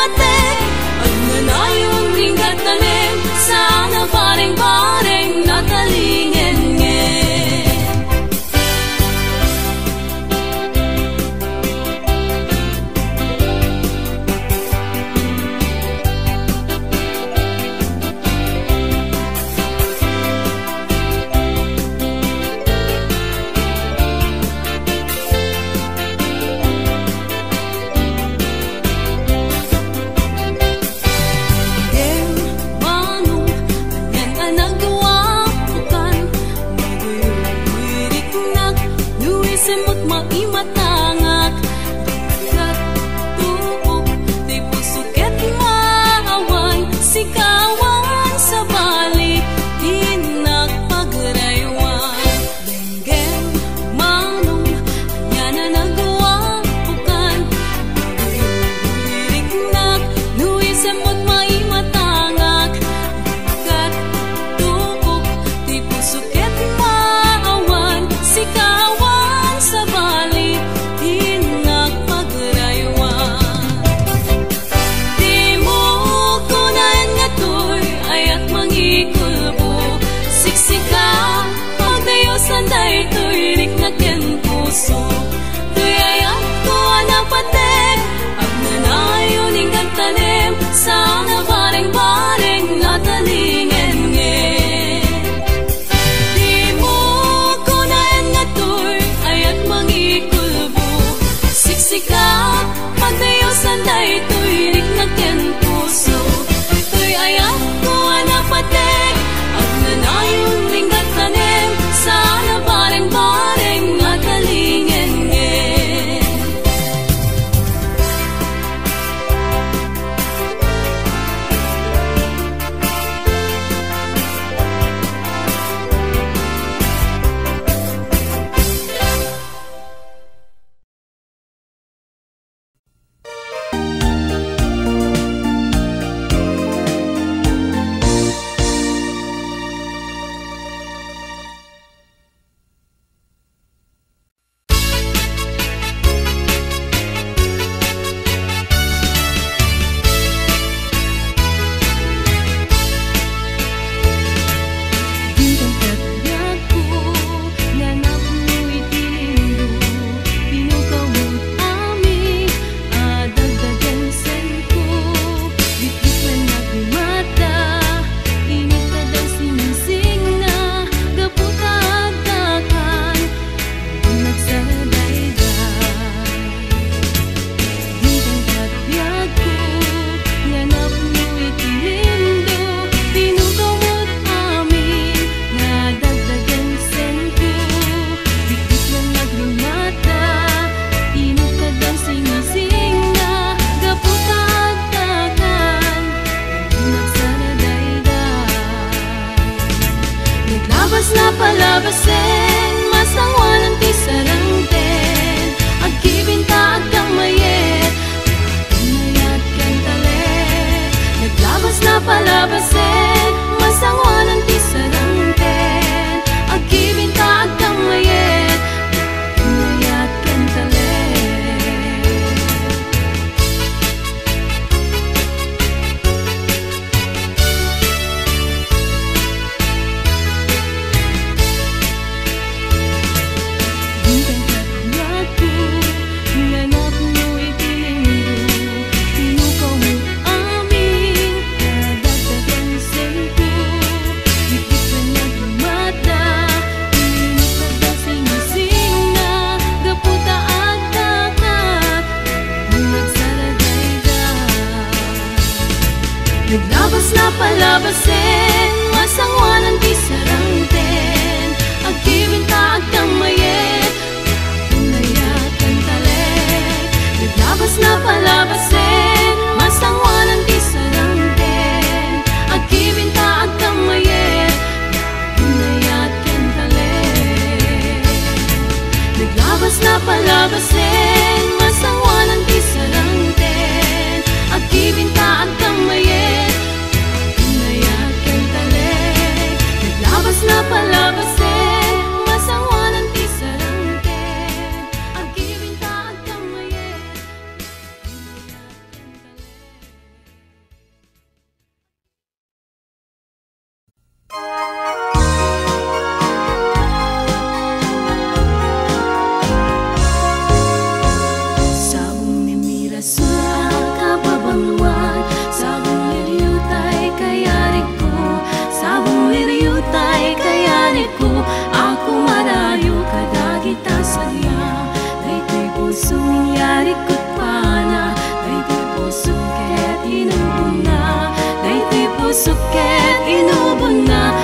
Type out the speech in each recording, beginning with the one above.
napatek agnanayong ringgat talim sana bareng-bareng natalingen nge. Semut maimatangak kat tuok di pusuket maawan sikawan sa balik inak pagraywan denggem manong nyana nagawa bukan wiriknak nui semut maimatangak kat tuok di pusuket maawan sikawan sa balik inak pagraywan di mo kunan nga to'y ayat mangikulbo siksika pagdayosan day to'y riknaken puso to'y ayat ko anak patek agnanayon inggan talim sana bareng-bareng natalingen nge. Sikap pagdayosan day to'y riknaken puso to'y ayat ko anak patek agnanayong ringgat tanim sana bareng-bareng natalingen nge. Palabasin, masangwanan ti sarangten agkibinta at kamayet mayat ken talet naglabas na palabasin, masangwanan ti sarangten agkibinta at kamayet mayat ken talet. Sa Sabong ni Mirasura kababangluan, sabong liriyutay kayari ko, sabong liriyutay kayari ko, ako marayo kadagita saya. Daytoy puso nangyari ko't pana, daytoy puso ket inubon na, daytoy puso ket inubon na.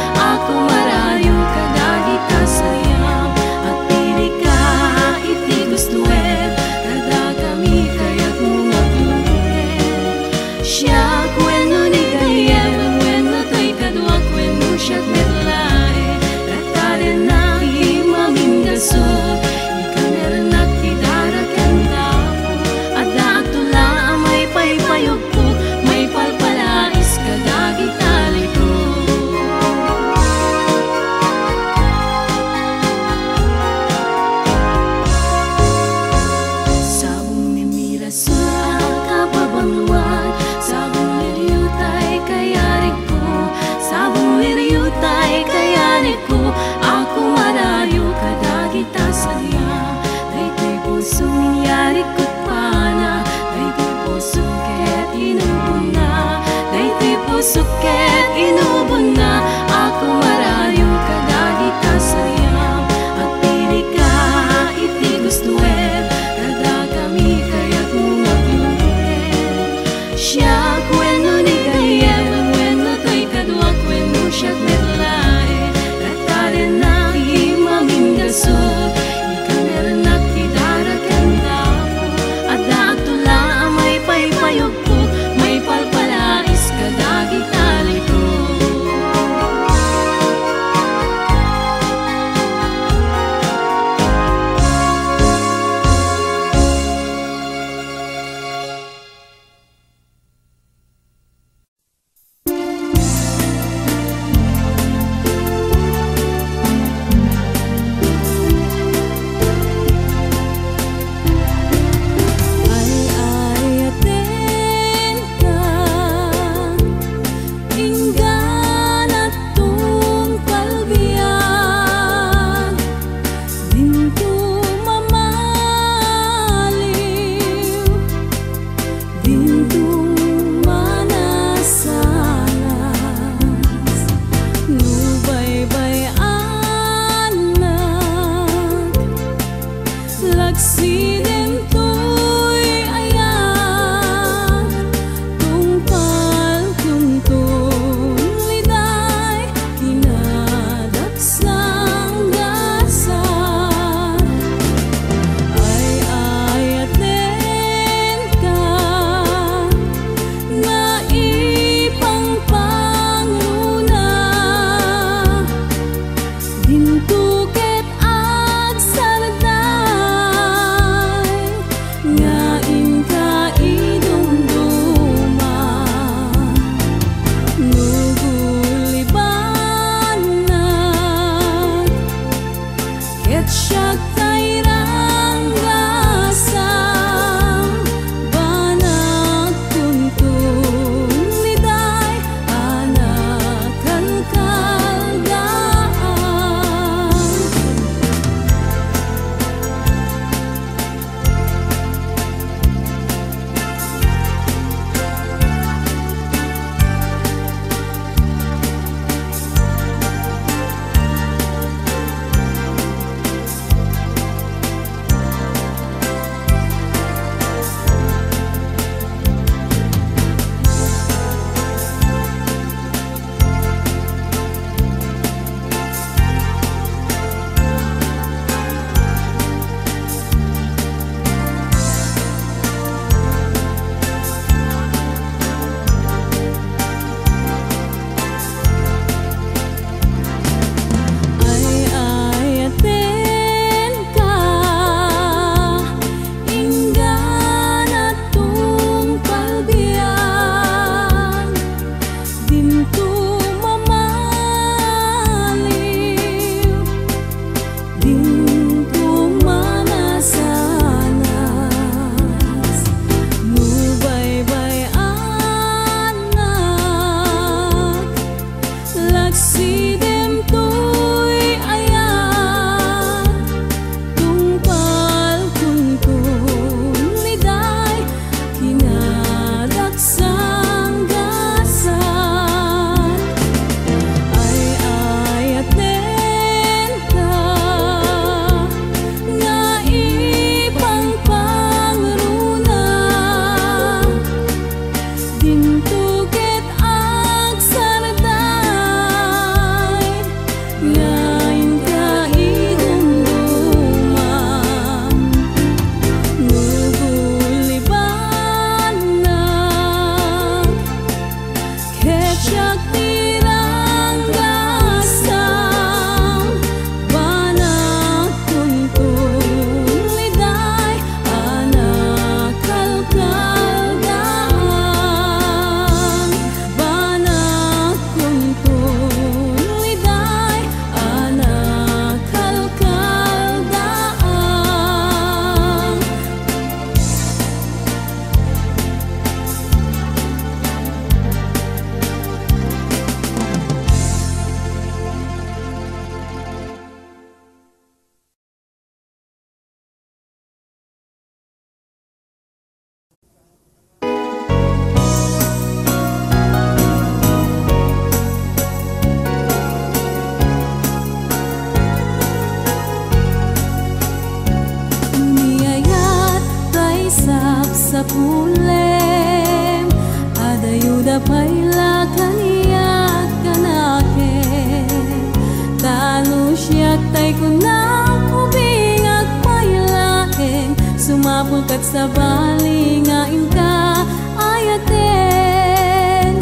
tay ko na ubing at pailaeng sumapulkat sa bali nga imka ayaten.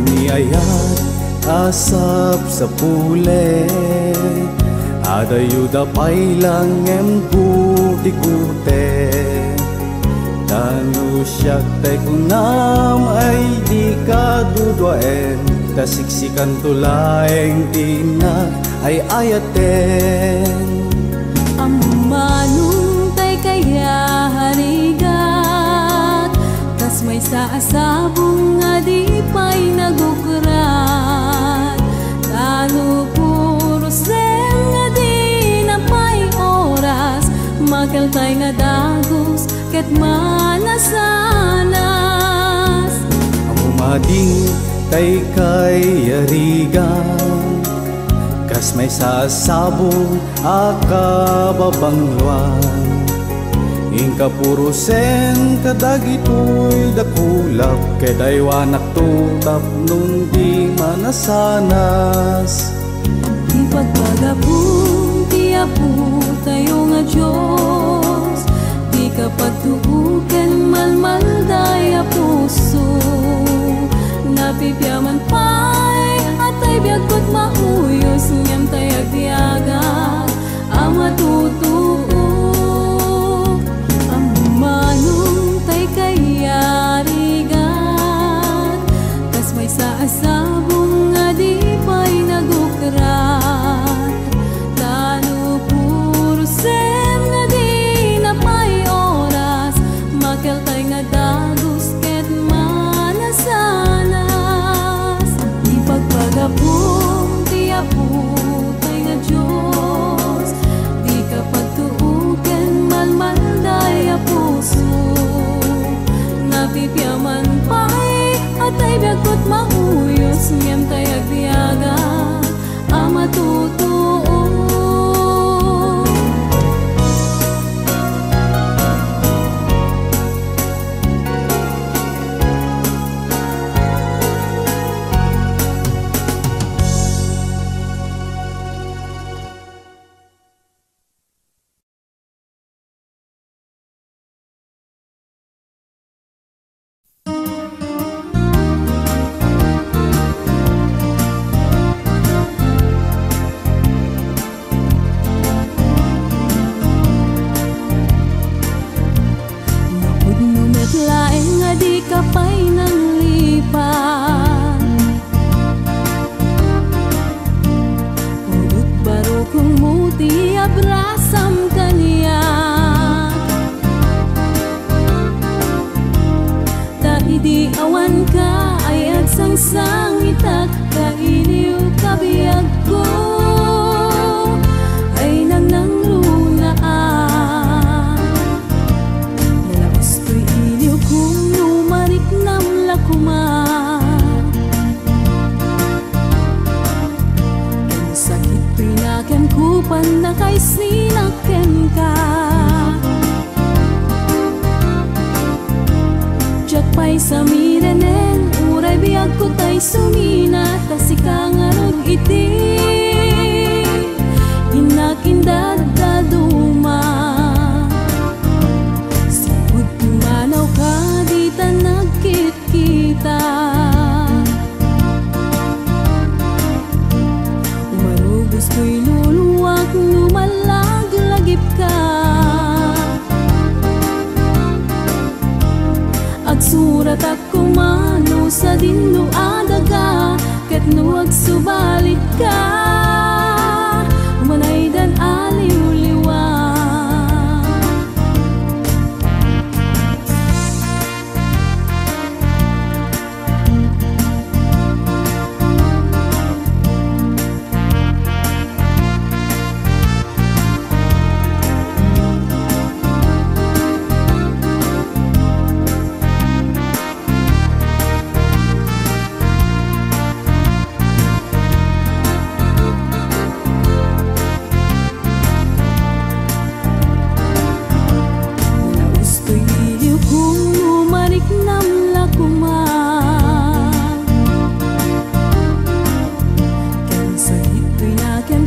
Niayat asap sa pule adayuda pailang emputi-kute tanu siyak tay kunam ay di kadudwaen tasiksikan tulaeng tina ay ayaten. Amanong tay kaya harigat tas may saasabong nga di pa'y nagukurat tanu puro sen nga di na pa'y oras makaltay nga dagos ket manasanas. Amumading tay kay yarigan kas may sasabong akababangluan ingka puro sen kadagitoy dakulap kedaywanak tutap nung di manasanas. Di pagpagapong ti apo tayo nga Diyos di kapagtuuken malmalday a puso napipyaman pa'y atay biyagkot mauyos ngem tay agdiaga ang matutuo. Ang manong tay kayarigan kas may saasabong nga di pa'y nagukrat tanu puro sem nga di na pa'y oras makeltay nga dagos ket manasanas. Di pagpagapong ti apo tay nga Diyos di kapagtuuken malmalday a puso napipyaman pa'y atay biyagkot mauyos ngem tay agdiaga ang matutuo. Kapay ng lipan udot baro kong muti abrasam kaniya taidi awan ka ay agsangsang itak kainiw kabiyag ko ay nagnangrunaan nalaos ko'y iniw kong nam lakuman ang sakit pinaken kupan na kay sinaken ka jak pa'y sa mirenen uray biyag ko tay sumina tasika nga rog iti inakindad daduma sipud pumanaw ka di ta nagkit-kita umarugos ko'y luluwag lumalaglagip ka agsurat ako mano sa dinuadaga ket nuwag subalit ka umanaydan aliw-liwa.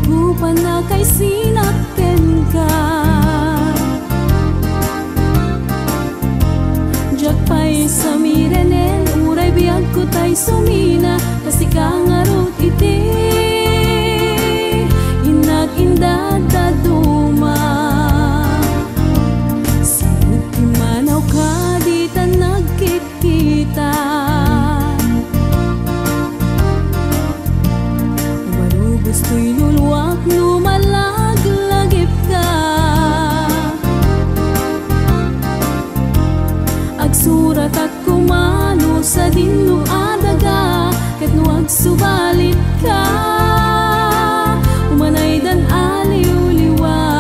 Nagkupan na kay sinakten ka. Jak pa'y samirenen, uray biyag ko tay sumina, kasi kangarot iti inag-indad daduma. Samot timanaw ka, di ta nagkikita. Umarubos to'y luluwak, lumalaglagip ka. Agsurat at kumano sa dinlo adaga, ket no agsubalit ka, umanay dan aliw-liwa.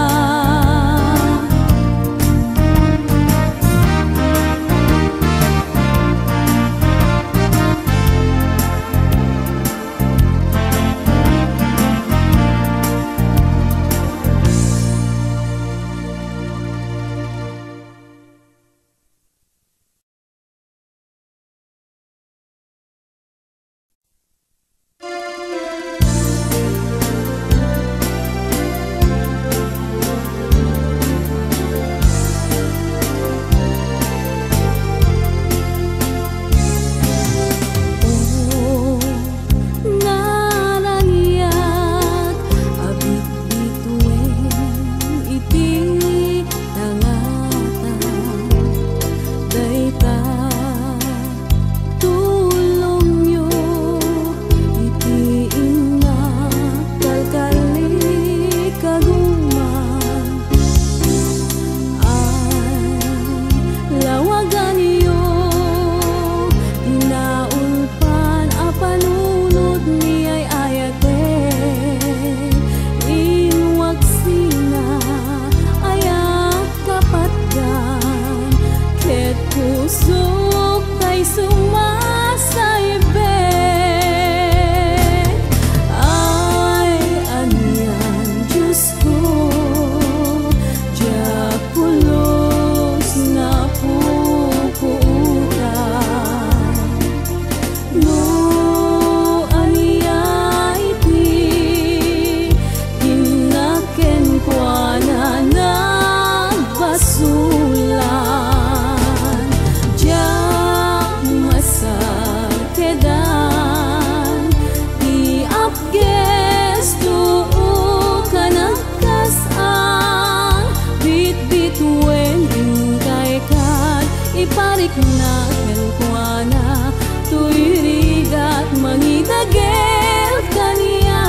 Iparik na kelkuana, tuy rigat mangidagel kaniya.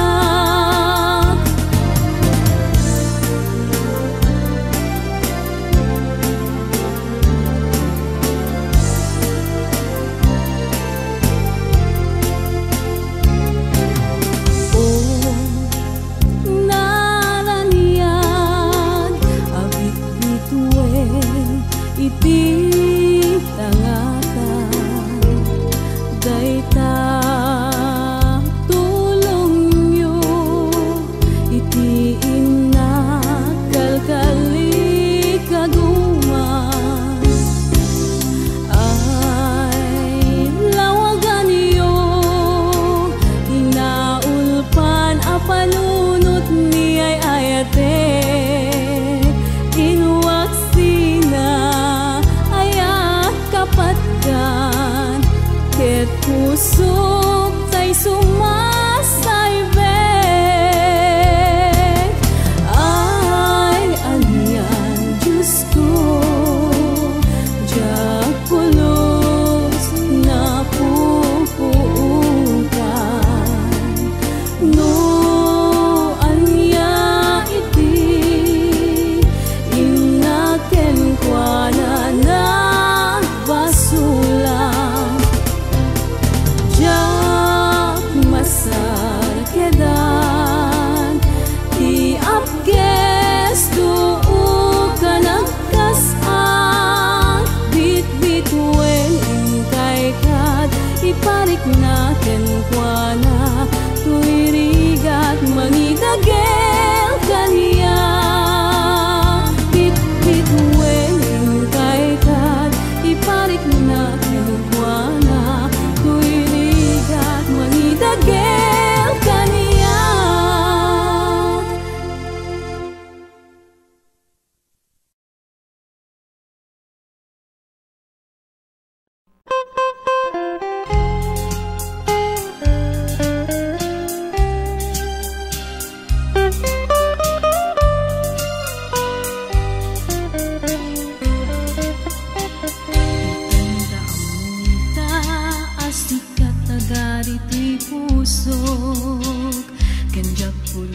Oh, nananiyag, abit bituin, iti dayta tulong nyo, iti inakalkali kaguman. Ay lawagan nyo, inaulpan apanunot ni ay ayate, inuwaksina ayat kapatkan. Ket pusok tay sumasaybek, ay alian Diyos ko, diyak pulos na pupuutan. No anya iti inaken kwa na basulang. Just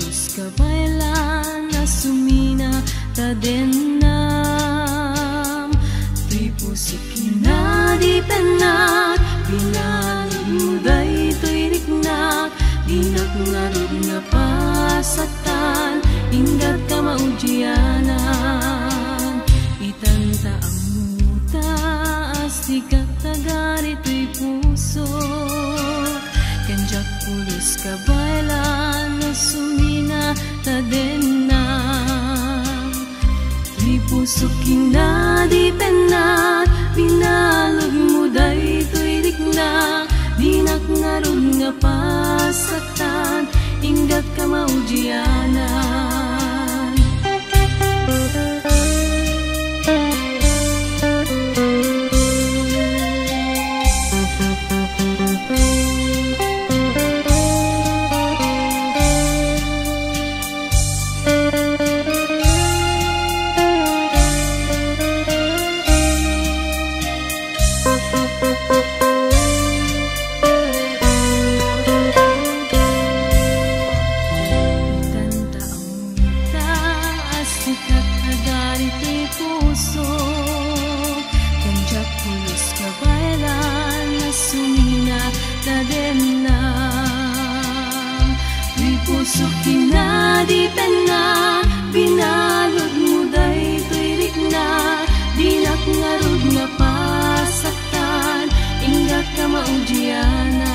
pulos kabailan na sumina tadenam. Tuy puso kinadi penak, pinalog muday tuy riknak, dinak ngarod nga pasatan, ingat ka maujianan. Itanta ang muta, asikat tagari tuy puso, kanjak pulos kabailan na sumina tadenam. Tuy puso kinadi penat, pinalog muday tuy riknak, dinak ngarod nga pasatan, ingat ka maujianan. Puso kinadi pena, binalod muday tuy rikna, dinak ngarod nga pasaktan, ingat ka maujianan.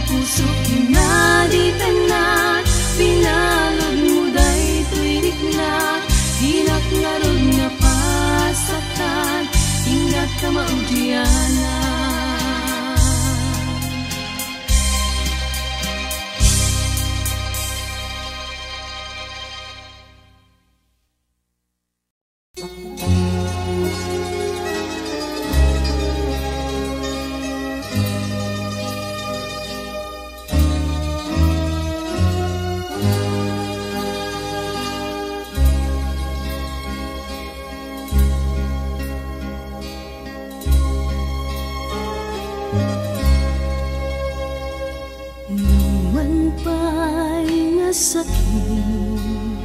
Puso kinadi pena, binalod muday tuy rikna, dinak ngarod nga pasaktan, ingat ka maujianan. Sakit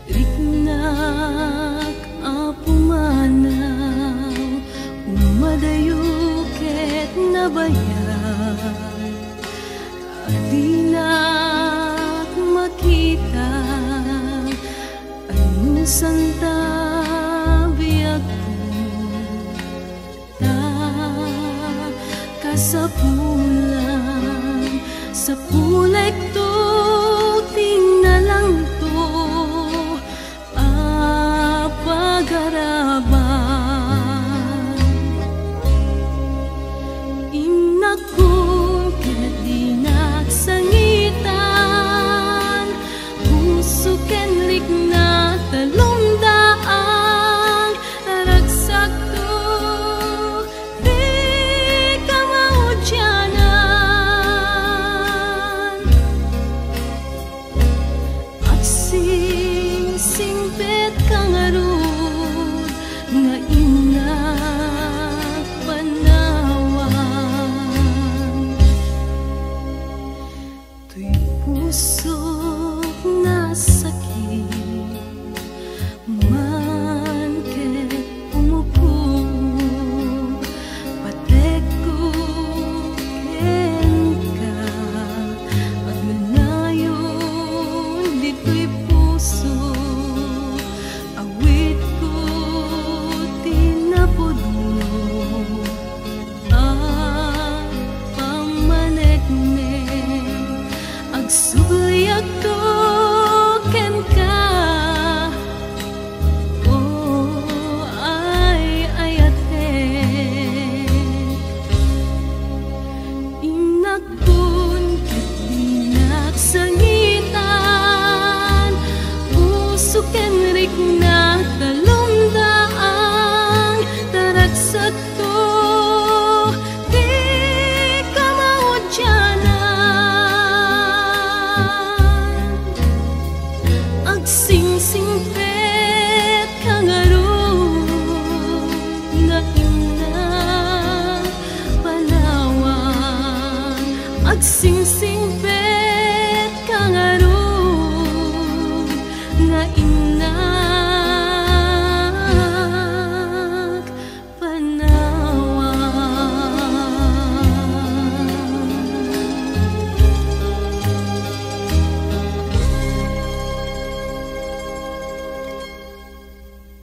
riknak apumanaw, umadayuket na bayan, adinak makita ano santabiag ko ta kasapulan sa pulek to. Tingnalang to apagaraban, inakong kinadinak sangitan, puso kenlik na talumdaang, naragsak to di ka maudyanan. Sing-singpet kang arod nga inak panawan, tuy puso na sakit man ket umupog, patek ko ken ka aglanayon dito'y puso, awit ko tinapudno at pamaneknek, agsuyag ko